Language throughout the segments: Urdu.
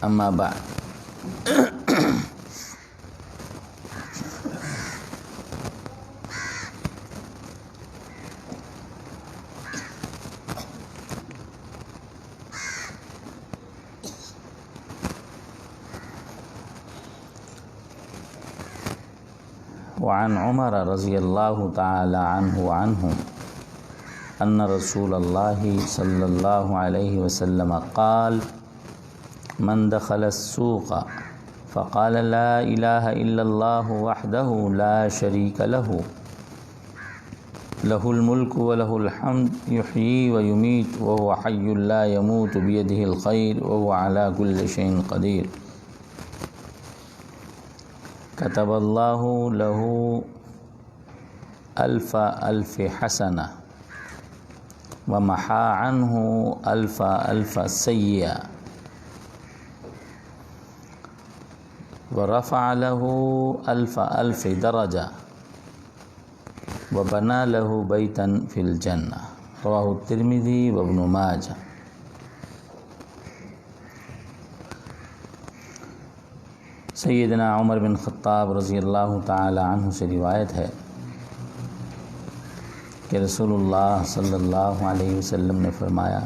اما بعد، وعن عمر رضی اللہ تعالی عنہم ان رسول اللہ صلی اللہ علیہ وسلم قال من دخل السوق فقال لا الہ الا اللہ وحدہ لا شریک لہ لہ الملک ولہ الحمد یحیی ویمیت وهو حی لا يموت بیدہ الخیر وهو علی کل شیء قدیر كتب اللہ لہ الف حسنہ ومحا عنہ الف سیئہ ورفع لہ الف درجہ وبنى له بیتا فی الجنہ رواہ الترمذی وابن ماجہ۔ سیدنا عمر بن خطاب رضی اللہ تعالی عنہ سے روایت ہے کہ رسول اللہ صلی اللہ علیہ وسلم نے فرمایا،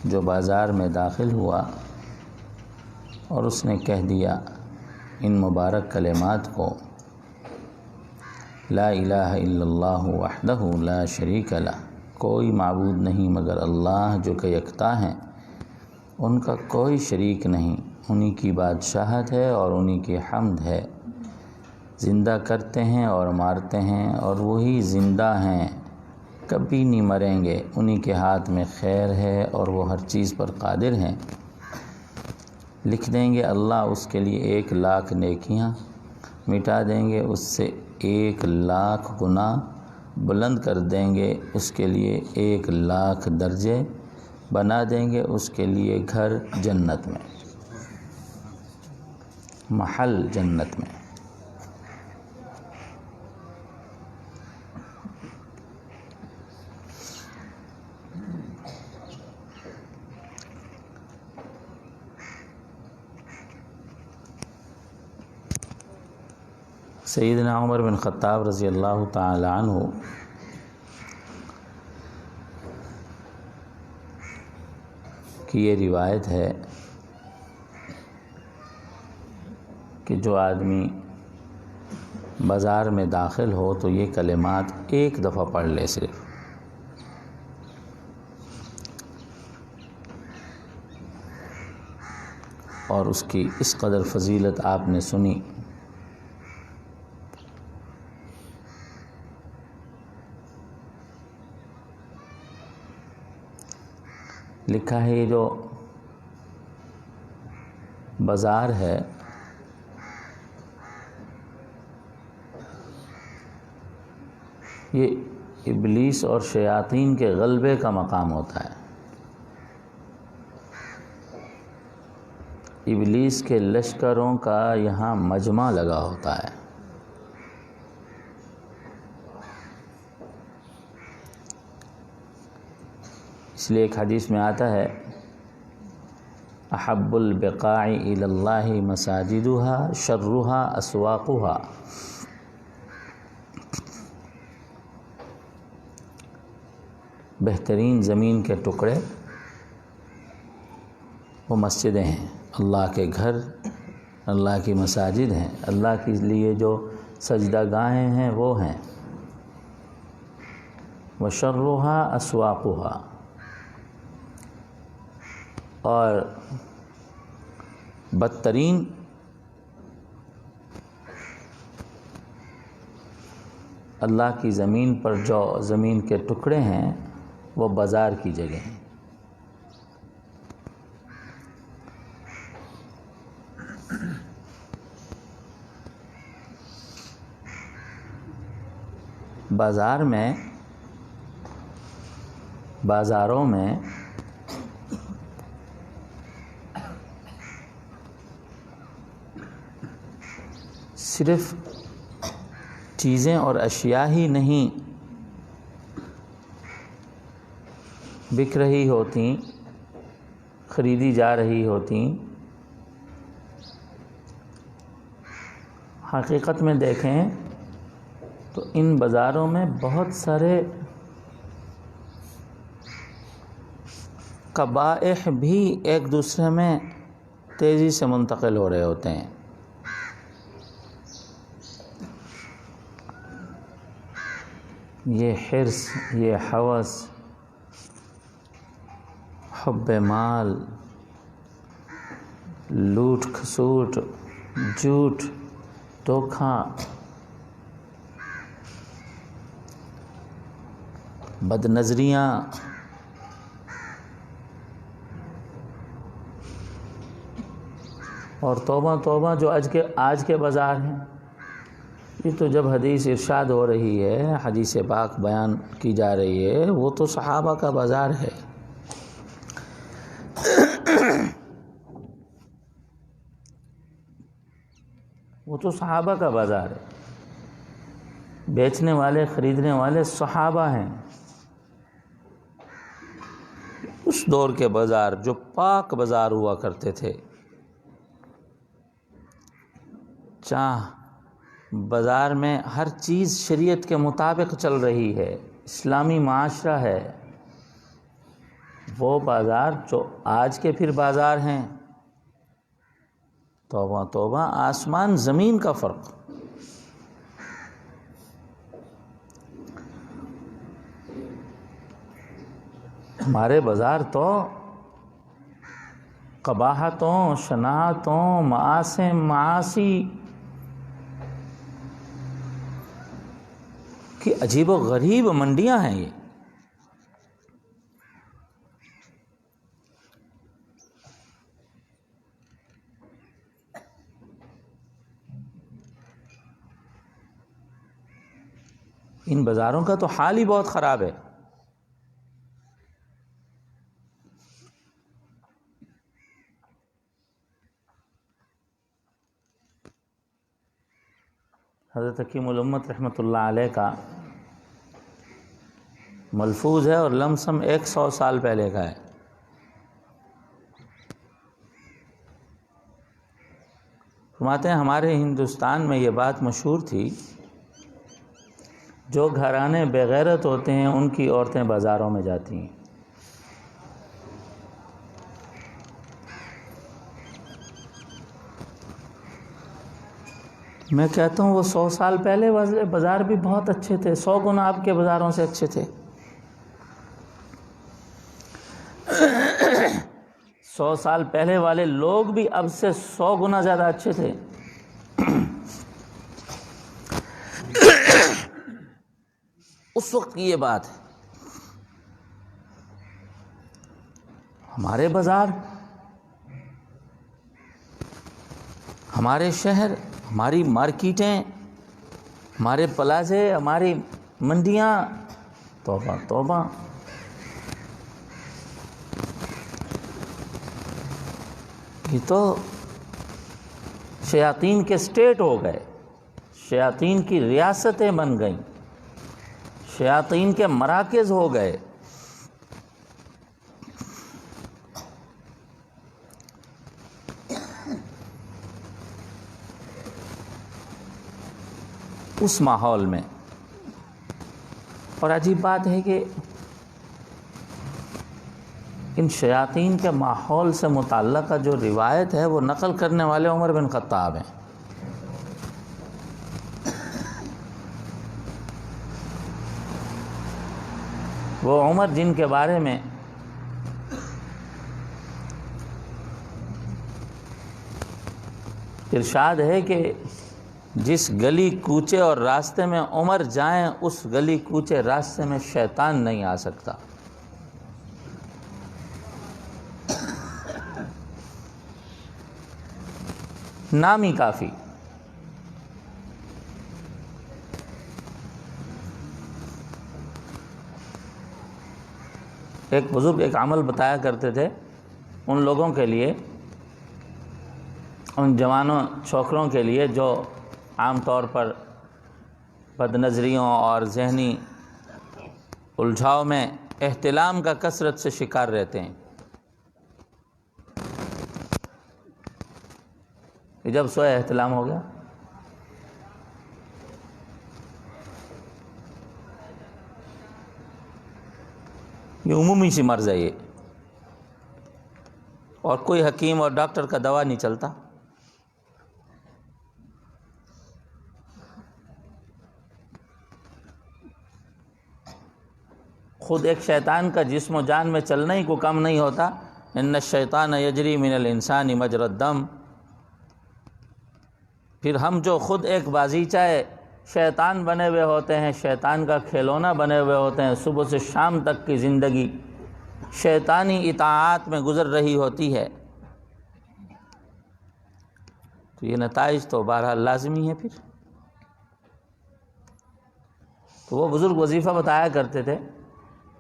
جو بازار میں داخل ہوا اور اس نے کہہ دیا ان مبارک کلمات کو، لا الہ الا اللہ وحدہ لا شریک لہ، کوئی معبود نہیں مگر اللہ جو کہ یکتا ہیں، ان کا کوئی شریک نہیں، انہی کی بادشاہت ہے اور انہی کی حمد ہے، زندہ کرتے ہیں اور مارتے ہیں اور وہی زندہ ہیں، کبھی نہیں مریں گے، انہی کے ہاتھ میں خیر ہے اور وہ ہر چیز پر قادر ہیں، لکھ دیں گے اللہ اس کے لیے 1,00,000 نیکیاں، مٹا دیں گے اس سے 1,00,000 گناہ، بلند کر دیں گے اس کے لیے 1,00,000 درجے، بنا دیں گے اس کے لیے گھر جنت میں، محل جنت میں۔ سیدنا عمر بن خطاب رضی اللہ تعالی عنہ کی یہ روایت ہے کہ جو آدمی بازار میں داخل ہو تو یہ کلمات ایک دفعہ پڑھ لے صرف، اور اس کی اس قدر فضیلت آپ نے سنی۔ لکھا ہے یہ جو بازار ہے یہ ابلیس اور شیاطین کے غلبے کا مقام ہوتا ہے، ابلیس کے لشکروں کا یہاں مجمع لگا ہوتا ہے۔ اس لیے ایک حدیث میں آتا ہے، احب البقاع الی اللہ مساجدها شرها اسواقها، بہترین زمین کے ٹکڑے وہ مسجدیں ہیں، اللہ کے گھر، اللہ کی مساجد ہیں، اللہ کے لیے جو سجدہ گاہیں ہیں وہ ہیں، وشرها اسواقها، اور بدترین اللہ کی زمین پر جو زمین کے ٹکڑے ہیں وہ بازار کی جگہ ہیں۔ بازاروں میں صرف چیزیں اور اشیاء ہی نہیں بک رہی ہوتیں، خریدی جا رہی ہوتیں، حقیقت میں دیکھیں تو ان بازاروں میں بہت سارے قبائح بھی ایک دوسرے میں تیزی سے منتقل ہو رہے ہوتے ہیں. یہ حرص، یہ ہوس، حب مال، لوٹ کھسوٹ، جھوٹ، دھوکہ، بد نظریاں، اور توبہ توبہ جو آج کے بازار ہیں. یہ تو جب حدیث ارشاد ہو رہی ہے، حدیث پاک بیان کی جا رہی ہے، وہ تو صحابہ کا بازار ہے. وہ تو صحابہ کا بازار ہے. بیچنے والے خریدنے والے صحابہ ہیں. اس دور کے بازار جو پاک بازار ہوا کرتے تھے. بازار میں ہر چیز شریعت کے مطابق چل رہی ہے، اسلامی معاشرہ ہے. وہ بازار جو آج کے پھر بازار ہیں، توبہ توبہ، آسمان زمین کا فرق. ہمارے بازار تو قباحتوں، شناعتوں، معاصی کی عجیب و غریب منڈیاں ہیں. یہ ان بازاروں کا تو حال ہی بہت خراب ہے. حضرت حکیم الامت رحمۃ اللہ علیہ کا ملفوظ ہے اور لمسم 100 سال پہلے کا ہے. فرماتے ہیں ہمارے ہندوستان میں یہ بات مشہور تھی، جو گھرانے بے غیرت ہوتے ہیں ان کی عورتیں بازاروں میں جاتی ہیں. میں کہتا ہوں وہ 100 سال پہلے بازار بھی بہت اچھے تھے، 100 گنا آپ کے بازاروں سے اچھے تھے. 100 سال پہلے والے لوگ بھی اب سے 100 گنا زیادہ اچھے تھے. اس وقت کی یہ بات ہے. ہمارے بازار، ہمارے شہر، ہماری مارکیٹیں، ہمارے پلازے، ہماری منڈیاں، توبہ توبہ. یہ تو شیاطین کے اسٹیٹ ہو گئے، شیاطین کی ریاستیں بن گئیں، شیاطین کے مراکز ہو گئے. اس ماحول میں، اور عجیب بات ہے کہ ان شیاطین کے ماحول سے متعلقہ جو روایت ہے وہ نقل کرنے والے عمر بن خطاب ہیں. وہ عمر جن کے بارے میں ارشاد ہے کہ جس گلی کوچے اور راستے میں عمر جائیں اس گلی کوچے راستے میں شیطان نہیں آ سکتا. نام ہی کافی. ایک بزرگ ایک عمل بتایا کرتے تھے ان لوگوں کے لیے، ان جوانوں چھوکروں کے لیے جو عام طور پر بد نظریوں اور ذہنی الجھاؤ میں احتلام کا کثرت سے شکار رہتے ہیں، کہ جب سوئے احتلام ہو گیا یہ عمومی سی مرض ہے یہ، اور کوئی حکیم اور ڈاکٹر کا دوا نہیں چلتا۔ خود ایک شیطان کا جسم و جان میں چلنا ہی کو کم نہیں ہوتا۔ ان الشیطان یجری من الانسان مجری الدم۔ پھر ہم جو خود ایک بازیچہ شیطان بنے ہوئے ہوتے ہیں، شیطان کا کھلونا بنے ہوئے ہوتے ہیں، صبح سے شام تک کی زندگی شیطانی اطاعات میں گزر رہی ہوتی ہے، تو یہ نتائج تو بہرحال لازمی ہے۔ پھر تو وہ بزرگ وظیفہ بتایا کرتے تھے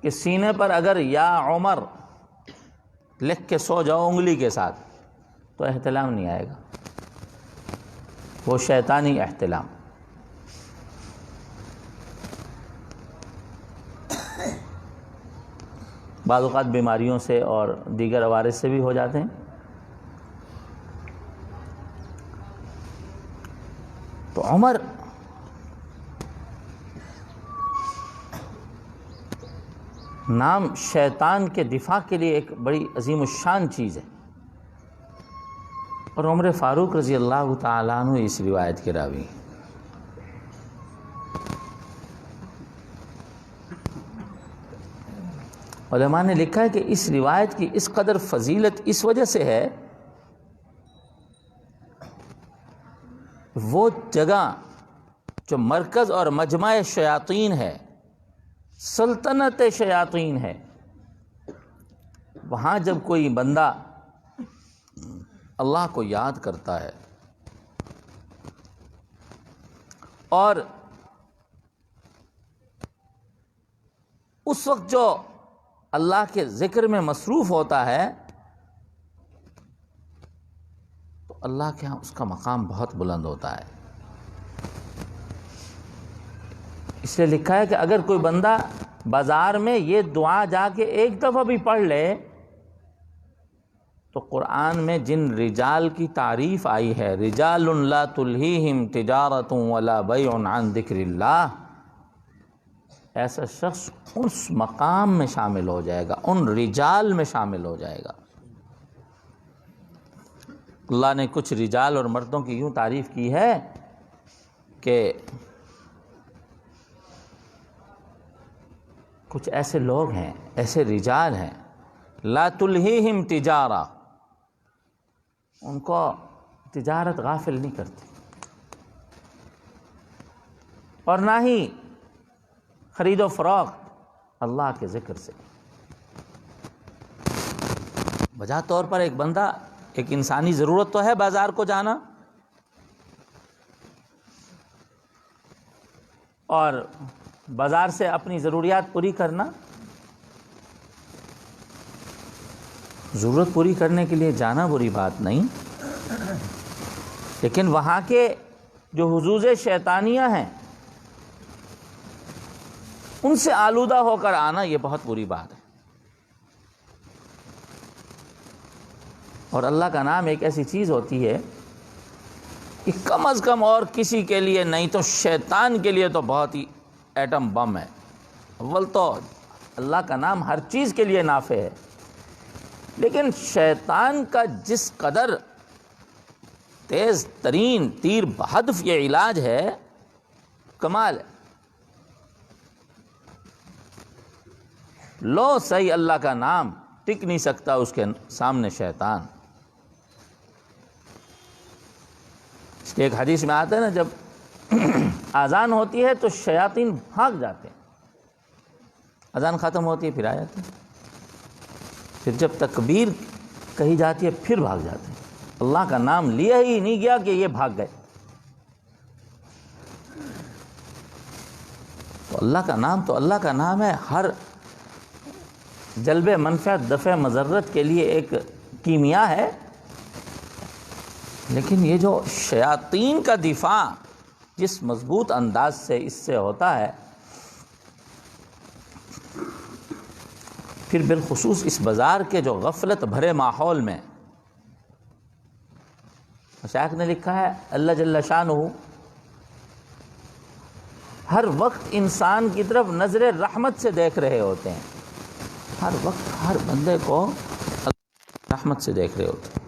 کہ سینے پر اگر یا عمر لکھ کے سو جاؤ انگلی کے ساتھ تو احتلام نہیں آئے گا، وہ شیطانی احتلام۔ بعض اوقات بیماریوں سے اور دیگر عوارض سے بھی ہو جاتے ہیں۔ تو عمر نام شیطان کے دفاع کے لیے ایک بڑی عظیم الشان چیز ہے، اور عمر فاروق رضی اللہ تعالیٰ عنہ اس روایت کے راوی ہیں۔ علماء نے لکھا ہے کہ اس روایت کی اس قدر فضیلت اس وجہ سے ہے، وہ جگہ جو مرکز اور مجمع شیاطین ہے، سلطنت شیاطین ہے، وہاں جب کوئی بندہ اللہ کو یاد کرتا ہے اور اس وقت جو اللہ کے ذکر میں مصروف ہوتا ہے تو اللہ کے ہاں اس کا مقام بہت بلند ہوتا ہے۔ اس لیے لکھا ہے کہ اگر کوئی بندہ بازار میں یہ دعا جا کے ایک دفعہ بھی پڑھ لے تو قرآن میں جن رجال کی تعریف آئی ہے، رجال لا تلہیہم تجارت ولا بیع عن ذکر اللہ، ایسا شخص اس مقام میں شامل ہو جائے گا، ان رجال میں شامل ہو جائے گا۔ اللہ نے کچھ رجال اور مردوں کی یوں تعریف کی ہے کہ کچھ ایسے لوگ ہیں، ایسے رجال ہیں، لا تلہیہم تجارہ، ان کو تجارت غافل نہیں کرتی، اور نہ ہی خرید و فروخت اللہ کے ذکر سے۔ بجا طور پر ایک بندہ، ایک انسانی ضرورت تو ہے بازار کو جانا، اور بازار سے اپنی ضروریات پوری کرنا، ضرورت پوری کرنے کے لیے جانا بری بات نہیں، لیکن وہاں کے جو حظوظ شیطانیہ ہیں ان سے آلودہ ہو کر آنا یہ بہت بری بات ہے۔ اور اللہ کا نام ایک ایسی چیز ہوتی ہے کہ کم از کم اور کسی کے لیے نہیں تو شیطان کے لیے تو بہت ہی ایٹم بم ہے۔ اول تو اللہ کا نام ہر چیز کے لیے نافع ہے، لیکن شیطان کا جس قدر تیز ترین تیر بہدف یہ علاج ہے، کمال ہے۔ لو صحیح اللہ کا نام، ٹک نہیں سکتا اس کے سامنے شیطان۔ اس کے ایک حدیث میں آتا ہے نا، جب اذان ہوتی ہے تو شیاطین بھاگ جاتے ہیں، اذان ختم ہوتی ہے پھر آ جاتے ہیں، پھر جب تکبیر کہی جاتی ہے پھر بھاگ جاتے ہیں۔ اللہ کا نام لیا ہی نہیں گیا کہ یہ بھاگ گئے۔ تو اللہ کا نام ہے، ہر جلب منفعت دفع مضرت کے لیے ایک کیمیا ہے، لیکن یہ جو شیاطین کا دفاع جس مضبوط انداز سے اس سے ہوتا ہے، پھر بالخصوص اس بازار کے جو غفلت بھرے ماحول میں، مشائخ نے لکھا ہے اللہ جل شانہ ہر وقت انسان کی طرف نظر رحمت سے دیکھ رہے ہوتے ہیں، ہر وقت ہر بندے کو رحمت سے دیکھ رہے ہوتے.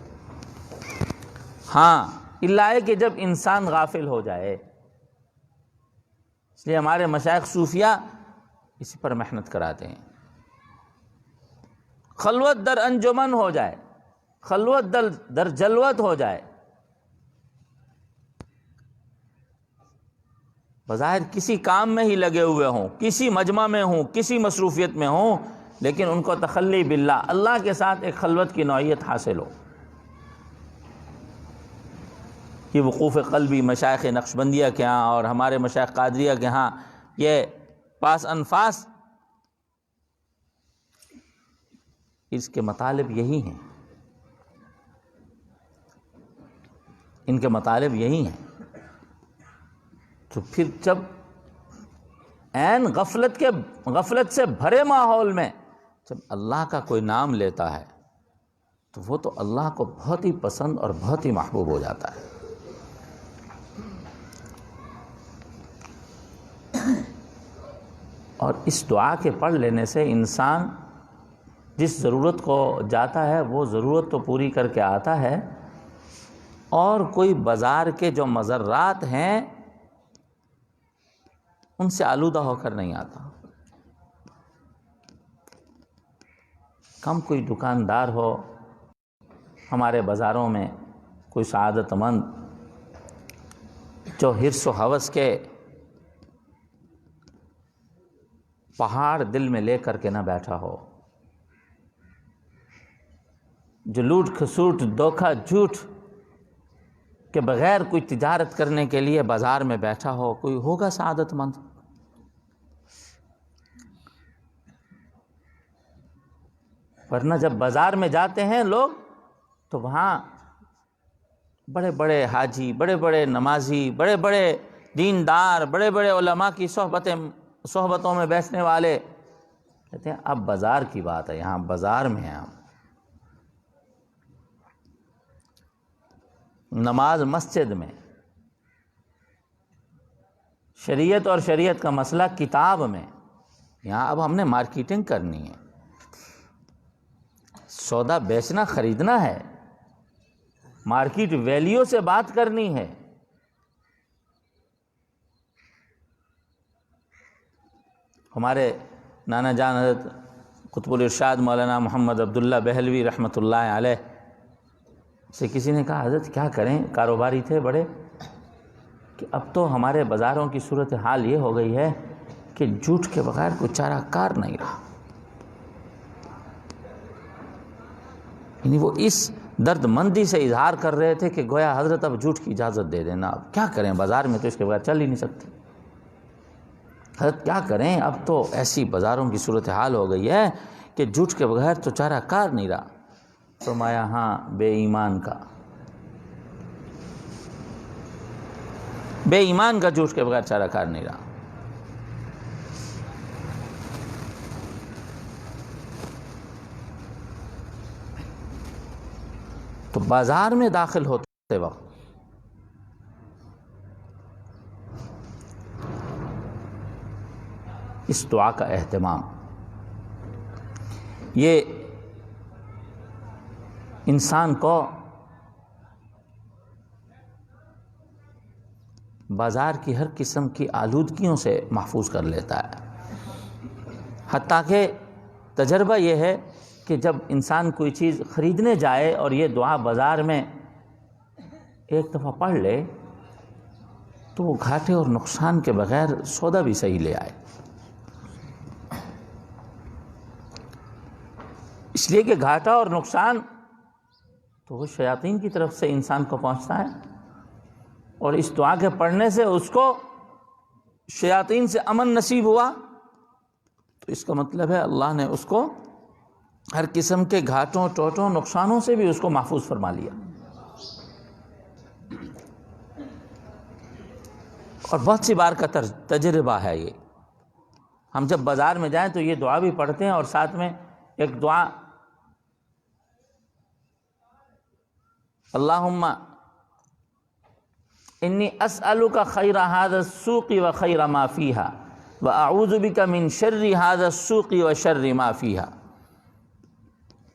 ہاں اللہ ہے کہ جب انسان غافل ہو جائے. اس لیے ہمارے مشائخ صوفیہ اسی پر محنت کراتے ہیں. خلوت در انجمن ہو جائے، خلوت در جلوت ہو جائے، بظاہر کسی کام میں ہی لگے ہوئے ہوں، کسی مجمع میں ہوں، کسی مصروفیت میں ہوں، لیکن ان کو تخلی باللہ، اللہ کے ساتھ ایک خلوت کی نوعیت حاصل ہو. کہ وقوف قلبی مشائخ نقشبندیہ کے ہاں اور ہمارے مشائخ قادریہ کے ہاں یہ پاس انفاس، اس کے مطالب یہی ہیں، ان کے مطالب یہی ہیں. تو پھر جب عین غفلت سے بھرے ماحول میں جب اللہ کا کوئی نام لیتا ہے تو وہ تو اللہ کو بہت ہی پسند اور بہت ہی محبوب ہو جاتا ہے. اور اس دعا کے پڑھ لینے سے انسان جس ضرورت کو جاتا ہے وہ ضرورت تو پوری کر کے آتا ہے، اور کوئی بازار کے جو مضرات ہیں ان سے آلودہ ہو کر نہیں آتا. کم کوئی دکاندار ہو ہمارے بازاروں میں، کوئی سعادت مند جو حرص و ہوس کے پہاڑ دل میں لے کر کے نہ بیٹھا ہو، جو لوٹ کھسوٹ دھوکہ جھوٹ کے بغیر کوئی تجارت کرنے کے لیے بازار میں بیٹھا ہو، کوئی ہوگا سعادت مند. ورنہ جب بازار میں جاتے ہیں لوگ تو وہاں بڑے بڑے حاجی، بڑے بڑے نمازی، بڑے بڑے دیندار، بڑے بڑے علماء کی صحبتوں میں بیٹھنے والے کہتے ہیں اب بازار کی بات ہے، یہاں بازار میں ہیں ہم. نماز مسجد میں، شریعت اور شریعت کا مسئلہ کتاب میں، یہاں اب ہم نے مارکیٹنگ کرنی ہے، سودا بیچنا خریدنا ہے، مارکیٹ ویلیو سے بات کرنی ہے. ہمارے نانا جان حضرت قطب الارشاد مولانا محمد عبداللہ بہلوی رحمۃ اللہ علیہ سے کسی نے کہا حضرت کیا کریں، کاروباری تھے بڑے، کہ اب تو ہمارے بازاروں کی صورتحال یہ ہو گئی ہے کہ جھوٹ کے بغیر کوئی چارہ کار نہیں رہا. یعنی وہ اس درد مندی سے اظہار کر رہے تھے کہ گویا حضرت اب جھوٹ کی اجازت دے دینا، اب کیا کریں، بازار میں تو اس کے بغیر چل ہی نہیں سکتے. حضرت کیا کریں، اب تو ایسی بازاروں کی صورتحال ہو گئی ہے کہ جھوٹ کے بغیر تو چارہ کار نہیں رہا. فرمایا ہاں بے ایمان کا جھوٹ کے بغیر چارہ کار نہیں رہا. تو بازار میں داخل ہوتے وقت اس دعا کا اہتمام، یہ انسان کو بازار کی ہر قسم کی آلودگیوں سے محفوظ کر لیتا ہے. حتیٰ کہ تجربہ یہ ہے کہ جب انسان کوئی چیز خریدنے جائے اور یہ دعا بازار میں ایک دفعہ پڑھ لے تو وہ گھاٹے اور نقصان کے بغیر سودا بھی صحیح لے آئے. اس لیے کہ گھاٹا اور نقصان تو وہ شیاطین کی طرف سے انسان کو پہنچتا ہے، اور اس دعا کے پڑھنے سے اس کو شیاطین سے امن نصیب ہوا تو اس کا مطلب ہے اللہ نے اس کو ہر قسم کے گھاٹوں ٹوٹوں نقصانوں سے بھی اس کو محفوظ فرما لیا. اور بہت سی بار کا تجربہ ہے یہ. ہم جب بازار میں جائیں تو یہ دعا بھی پڑھتے ہیں، اور ساتھ میں ایک دعا اللہم انی اسألک خیر ھذا السوق و خیر ما فیہا واعوذ بک من شر ھذا السوق و شر ما فیہا.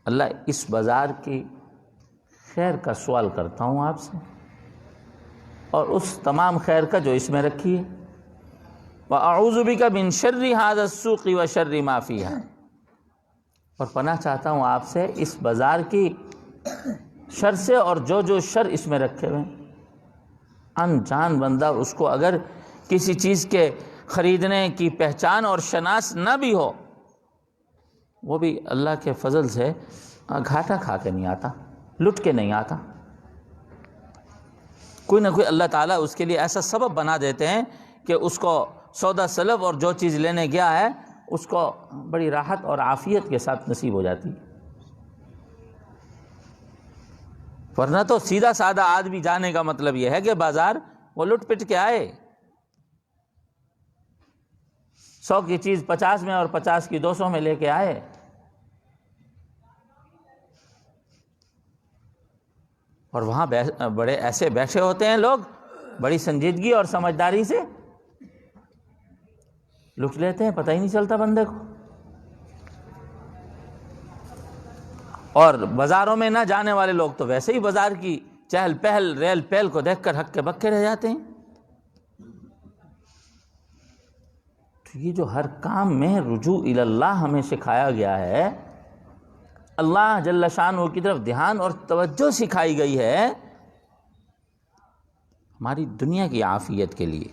اللہ اس بازار کی خیر کا سوال کرتا ہوں آپ سے، اور اس تمام خیر کا جو اس میں رکھی ہے، وَأَعُوذُ بِكَ مِن شَرِّ هَذَا السُّوقِ وَشَرِّ مَا فِيهَا، اور پناہ چاہتا ہوں آپ سے اس بازار کی شر سے اور جو شر اس میں رکھے ہوئے ہیں۔ انجان بندہ اس کو اگر کسی چیز کے خریدنے کی پہچان اور شناس نہ بھی ہو، وہ بھی اللہ کے فضل سے گھاٹا کھا کے نہیں آتا، لٹ کے نہیں آتا، کوئی نہ کوئی اللہ تعالیٰ اس کے لیے ایسا سبب بنا دیتے ہیں کہ اس کو سودا سلب اور جو چیز لینے گیا ہے اس کو بڑی راحت اور عافیت کے ساتھ نصیب ہو جاتی ہے۔ ورنہ تو سیدھا سادہ آدمی جانے کا مطلب یہ ہے کہ بازار وہ لٹ پٹ کے آئے، 100 کی چیز 50 میں اور 50 کی 200 میں لے کے آئے۔ اور وہاں بڑے ایسے بیٹھے ہوتے ہیں لوگ، بڑی سنجیدگی اور سمجھداری سے لٹ لیتے ہیں، پتہ ہی نہیں چلتا بندے کو۔ اور بازاروں میں نہ جانے والے لوگ تو ویسے ہی بازار کی چہل پہل ریل پیل کو دیکھ کر ہکے بکے رہ جاتے ہیں۔ تو یہ جو ہر کام میں رجوع الی اللہ ہمیں سکھایا گیا ہے، اللہ جل شانہ کی طرف دھیان اور توجہ سکھائی گئی ہے، ہماری دنیا کی عافیت کے لیے۔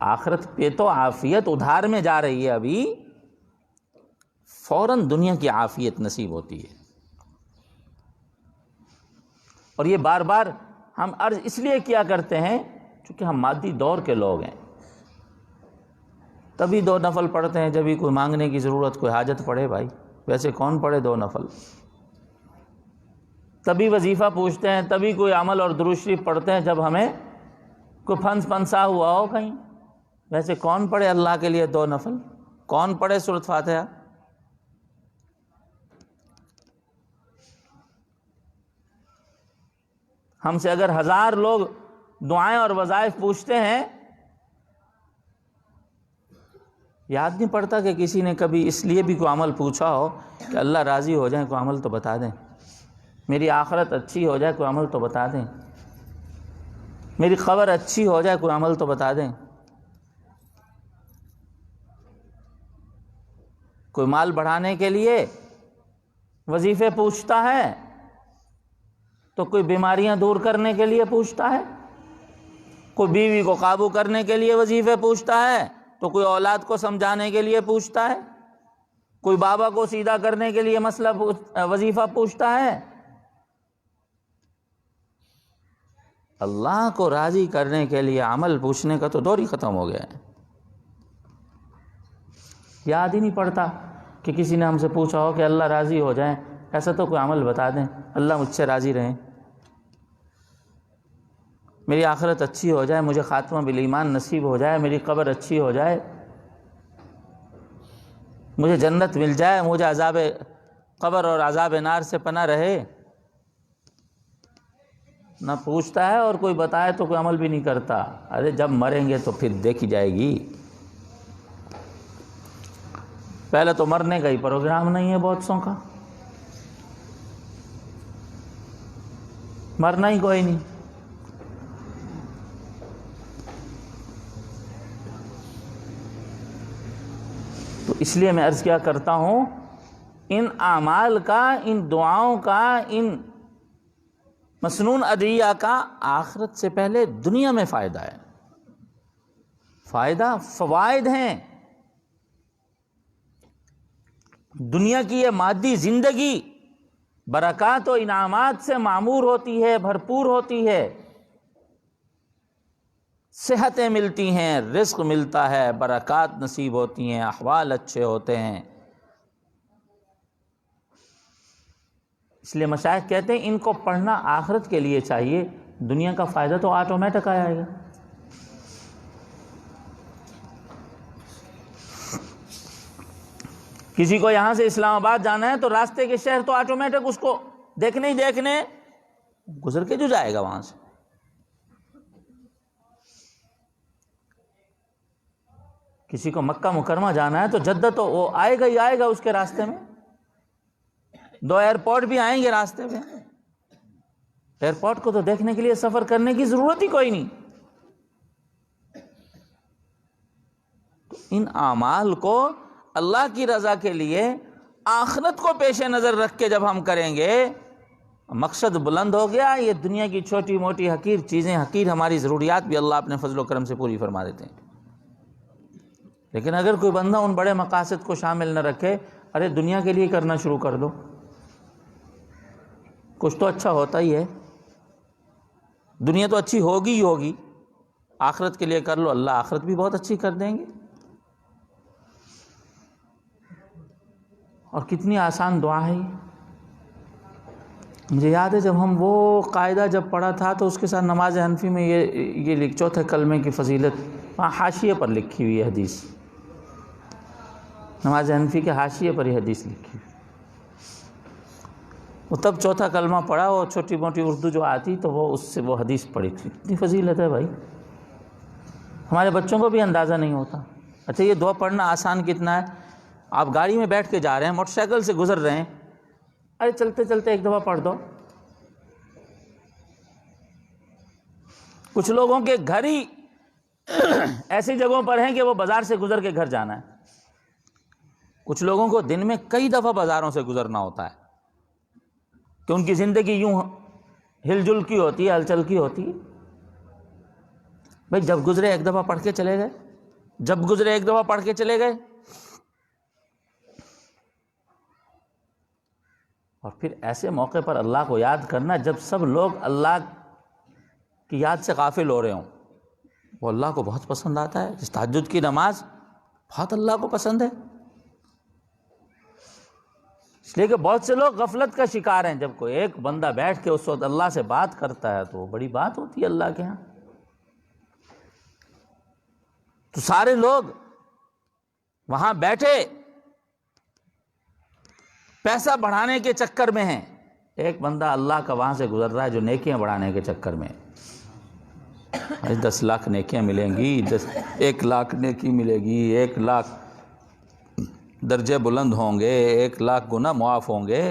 آخرت پہ تو عافیت ادھار میں جا رہی ہے، ابھی فوراً دنیا کی عافیت نصیب ہوتی ہے۔ اور یہ بار بار ہم عرض اس لیے کیا کرتے ہیں چونکہ ہم مادی دور کے لوگ ہیں، تبھی 2 نفل پڑھتے ہیں جب بھی کوئی مانگنے کی ضرورت، کوئی حاجت پڑے بھائی، ویسے کون پڑھے 2 نفل؟ تبھی وظیفہ پوچھتے ہیں، تبھی کوئی عمل اور درود شریف پڑھتے ہیں جب ہمیں کوئی پھنس پھنسا ہوا ہو کہیں، ویسے کون پڑھے اللہ کے لیے 2 نفل؟ کون پڑھے سورۃ فاتحہ؟ ہم سے اگر 1000 لوگ دعائیں اور وظائف پوچھتے ہیں، یاد نہیں پڑتا کہ کسی نے کبھی اس لیے بھی کوئی عمل پوچھا ہو کہ اللہ راضی ہو جائے، کوئی عمل تو بتا دیں، میری آخرت اچھی ہو جائے، کوئی عمل تو بتا دیں، میری خبر اچھی ہو جائے، کوئی عمل تو بتا دیں۔ کوئی مال بڑھانے کے لیے وظیفے پوچھتا ہے تو کوئی بیماریاں دور کرنے کے لیے پوچھتا ہے، کوئی بیوی کو قابو کرنے کے لیے وظیفے پوچھتا ہے تو کوئی اولاد کو سمجھانے کے لیے پوچھتا ہے، کوئی بابا کو سیدھا کرنے کے لیے مسئلہ وظیفہ پوچھتا ہے۔ اللہ کو راضی کرنے کے لیے عمل پوچھنے کا تو دور ہی ختم ہو گیا ہے۔ یاد ہی نہیں پڑتا کہ کسی نے ہم سے پوچھا ہو کہ اللہ راضی ہو جائیں، ایسا تو کوئی عمل بتا دیں، اللہ مجھ سے راضی رہیں، میری آخرت اچھی ہو جائے، مجھے خاتمہ بالایمان نصیب ہو جائے، میری قبر اچھی ہو جائے، مجھے جنت مل جائے، مجھے عذاب قبر اور عذاب نار سے پناہ رہے۔ نہ پوچھتا ہے اور کوئی بتائے تو کوئی عمل بھی نہیں کرتا۔ ارے جب مریں گے تو پھر دیکھی جائے گی، پہلے تو مرنے کا ہی پروگرام نہیں ہے بہت سو کا، مرنا ہی کوئی نہیں۔ تو اس لیے میں عرض کیا کرتا ہوں، ان اعمال کا، ان دعاؤں کا، ان مسنون ادعیہ کا آخرت سے پہلے دنیا میں فائدہ ہے، فوائد ہیں۔ دنیا کی یہ مادی زندگی برکات و انعامات سے معمور ہوتی ہے، بھرپور ہوتی ہے، صحتیں ملتی ہیں، رزق ملتا ہے، برکات نصیب ہوتی ہیں، احوال اچھے ہوتے ہیں۔ اس لیے مشائخ کہتے ہیں ان کو پڑھنا آخرت کے لیے چاہیے، دنیا کا فائدہ تو آٹومیٹک آ جائے گا۔ کسی کو یہاں سے اسلام آباد جانا ہے تو راستے کے شہر تو آٹومیٹک اس کو دیکھنے ہی دیکھنے گزر کے جو جائے گا وہاں سے۔ کسی کو مکہ مکرمہ جانا ہے تو جدہ تو وہ آئے گا ہی آئے گا اس کے راستے میں، 2 ایئرپورٹ بھی آئیں گے راستے میں، ایئرپورٹ کو تو دیکھنے کے لیے سفر کرنے کی ضرورت ہی کوئی نہیں۔ ان اعمال کو اللہ کی رضا کے لیے آخرت کو پیش نظر رکھ کے جب ہم کریں گے، مقصد بلند ہو گیا، یہ دنیا کی چھوٹی موٹی حقیر چیزیں، حقیر ہماری ضروریات بھی اللہ اپنے فضل و کرم سے پوری فرما دیتے ہیں۔ لیکن اگر کوئی بندہ ان بڑے مقاصد کو شامل نہ رکھے، ارے دنیا کے لیے کرنا شروع کر دو، کچھ تو اچھا ہوتا ہی ہے، دنیا تو اچھی ہوگی ہی ہوگی، آخرت کے لیے کر لو، اللہ آخرت بھی بہت اچھی کر دیں گے۔ اور کتنی آسان دعا ہے یہ۔ مجھے یاد ہے جب ہم وہ قاعدہ جب پڑھا تھا تو اس کے ساتھ نماز حنفی میں یہ چوتھے کلمے کی فضیلت وہاں حاشیے پر لکھی ہوئی ہے حدیث، نماز حنفی کے حاشیے پر یہ حدیث لکھی ہوئی، وہ تب چوتھا کلمہ پڑھا، وہ چھوٹی موٹی اردو جو آتی تو وہ اس سے وہ حدیث پڑھی تھی۔ اتنی فضیلت ہے بھائی، ہمارے بچوں کو بھی اندازہ نہیں ہوتا۔ اچھا یہ دعا پڑھنا آسان کتنا ہے، آپ گاڑی میں بیٹھ کے جا رہے ہیں، موٹر سائیکل سے گزر رہے ہیں، ارے چلتے چلتے ایک دفعہ پڑھ دو۔ کچھ لوگوں کے گھر ہی ایسی جگہوں پر ہیں کہ وہ بازار سے گزر کے گھر جانا ہے، کچھ لوگوں کو دن میں کئی دفعہ بازاروں سے گزرنا ہوتا ہے کہ ان کی زندگی یوں ہل جل کی ہوتی ہے، ہلچل کی ہوتی ہے۔ بھائی جب گزرے ایک دفعہ پڑھ کے چلے گئے، جب گزرے ایک دفعہ پڑھ کے چلے گئے، اور پھر ایسے موقع پر اللہ کو یاد کرنا جب سب لوگ اللہ کی یاد سے غافل ہو رہے ہوں، وہ اللہ کو بہت پسند آتا ہے۔ جس تہجد کی نماز بہت اللہ کو پسند ہے، اس لیے کہ بہت سے لوگ غفلت کا شکار ہیں۔ جب کوئی ایک بندہ بیٹھ کے اس وقت اللہ سے بات کرتا ہے تو وہ بڑی بات ہوتی ہے اللہ کے ہاں۔ تو سارے لوگ وہاں بیٹھے پیسہ بڑھانے کے چکر میں ہیں، ایک بندہ اللہ کا وہاں سے گزر رہا ہے جو نیکیاں بڑھانے کے چکر میں ہے۔ 10 لاکھ نیکیاں ملیں گی، 1 لاکھ نیکی ملے گی، 1 لاکھ درجے بلند ہوں گے، 1 لاکھ گناہ معاف ہوں گے۔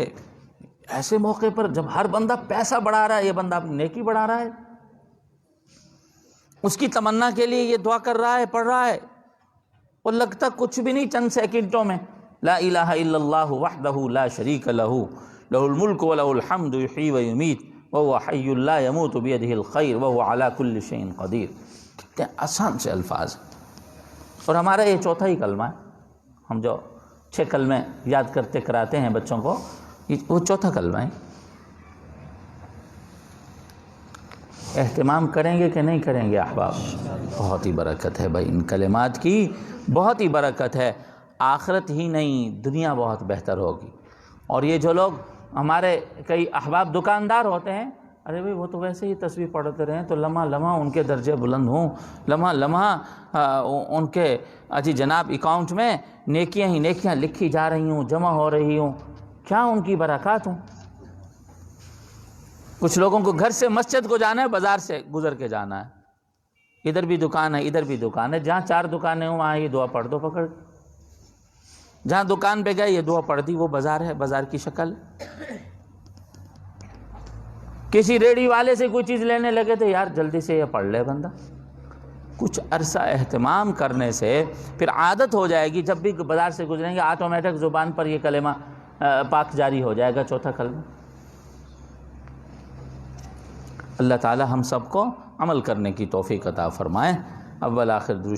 ایسے موقع پر جب ہر بندہ پیسہ بڑھا رہا ہے، یہ بندہ اپنی نیکی بڑھا رہا ہے، اس کی تمنا کے لیے یہ دعا کر رہا ہے، پڑھ رہا ہے، اور لگتا کچھ بھی نہیں، چند سیکنڈوں میں لا الہ الا اللہ وحدہ لا شریک لہ لہ الملک ولہ الحمد یحیی ویمیت وہو حی لا یموت بیدہ الخیر وہو علی کل شیء قدیر۔ کتنے آسان سے الفاظ، اور ہمارا یہ چوتھا ہی کلمہ ہے۔ ہم جو 6 کلمے یاد کرتے کراتے ہیں بچوں کو، وہ چوتھا کلمہ ہے۔ اہتمام کریں گے کہ نہیں کریں گے احباب؟ بہت ہی برکت ہے بھائی، ان کلمات کی بہت ہی برکت ہے، آخرت ہی نہیں دنیا بہت بہتر ہوگی۔ اور یہ جو لوگ ہمارے کئی احباب دکاندار ہوتے ہیں، ارے بھائی وہ تو ویسے ہی تسبیح پڑھتے رہیں تو لمحہ لمحہ ان کے درجے بلند ہوں، لمحہ لمحہ ان کے اجی جناب اکاؤنٹ میں نیکیاں ہی نیکیاں لکھی جا رہی ہوں، جمع ہو رہی ہوں، کیا ان کی برکات ہوں۔ کچھ لوگوں کو گھر سے مسجد کو جانا ہے، بازار سے گزر کے جانا ہے، ادھر بھی دکان ہے ادھر بھی دکان ہے، جہاں 4 دکانیں ہوں وہاں یہ دعا پڑھ دو پکڑ، جہاں دکان پہ گئے یہ دعا پڑھ دی، وہ بازار ہے، بازار کی شکل۔ کسی ریڑھی والے سے کوئی چیز لینے لگے تو یار جلدی سے یہ پڑھ لے بندہ۔ کچھ عرصہ اہتمام کرنے سے پھر عادت ہو جائے گی، جب بھی بازار سے گزریں گے آٹومیٹک زبان پر یہ کلمہ پاک جاری ہو جائے گا، چوتھا کلمہ۔ اللہ تعالی ہم سب کو عمل کرنے کی توفیق عطا فرمائے۔ اول آخر درود